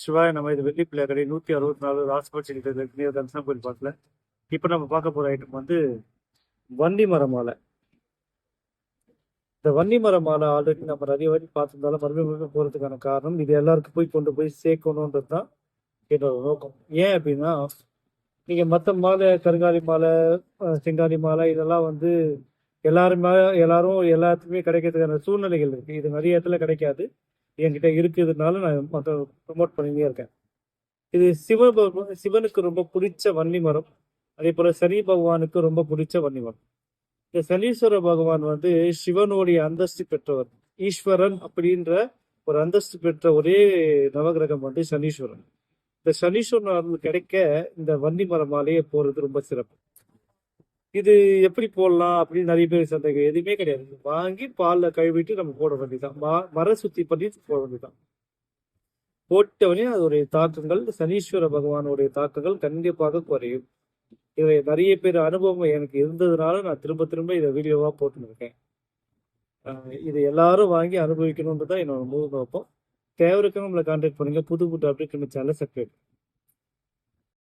சிவாய நம்ம இது வெள்ளி பிள்ளையாக்கடை 164 ராஜ்பட் நியர் கன்சனம் கோயில் பார்க்கல. இப்போ நம்ம பார்க்க போகிற ஐட்டம் வந்து வன்னி மர மாலை. இந்த வன்னி மர மாலை ஆல்ரெடி நம்ம நிறைய வாட்டி பார்த்துருந்தாலும் மறுபடியும் போகிறதுக்கான காரணம் இது எல்லாருக்கும் கொண்டு போய் சேர்க்கணுன்றது தான் என்னோட நோக்கம். ஏன் அப்படின்னா நீங்கள் மற்ற மாலை, கருங்காலி மாலை, செங்காலி மாலை இதெல்லாம் வந்து எல்லாரும் எல்லாத்துக்குமே கிடைக்கிறதுக்கான சூழ்நிலைகள் இருக்குது. இது நிறைய இடத்துல கிடைக்காது. என்கிட்ட இருக்கிறதுனால நான் மற்ற ப்ரொமோட் பண்ணிட்டே இருக்கேன். இது சிவனுக்கு ரொம்ப பிடிச்ச வன்னி மரம். அதே போல சனி பகவானுக்கு ரொம்ப பிடிச்ச வன்னி மரம். இந்த சனீஸ்வர பகவான் வந்து சிவனுடைய அந்தஸ்து பெற்றவர். ஈஸ்வரன் அப்படின்ற ஒரு அந்தஸ்து பெற்ற ஒரே நவகிரகம் வந்து சனீஸ்வரன். இந்த சனீஸ்வரன் கிடைக்க இந்த வன்னி மரம் மாலையை போறது ரொம்ப சிறப்பு. இது எப்படி போடலாம் அப்படின்னு நிறைய பேர் சந்தேகம். எதுவுமே கிடையாது. வாங்கி பாலில் கழுவிட்டு நம்ம போட வேண்டியதுதான். மர சுத்தி பண்ணி போட வேண்டியதுதான். போட்டவனே அதோடைய தாக்கங்கள், சனீஸ்வர பகவானுடைய தாக்கங்கள் கண்டிப்பாக குறையும். இதை நிறைய பேர் அனுபவம் எனக்கு இருந்ததுனால நான் திரும்ப திரும்ப இதை வீடியோவா போட்டுன்னு இருக்கேன். இதை எல்லாரும் வாங்கி அனுபவிக்கணும்ன்றதான் என்னோட முழு நோக்கம். தேவைக்கு நம்மளை கான்டாக்ட் பண்ணுங்க. புது அப்டேட் சேனலை சப்ஸ்கிரைப்.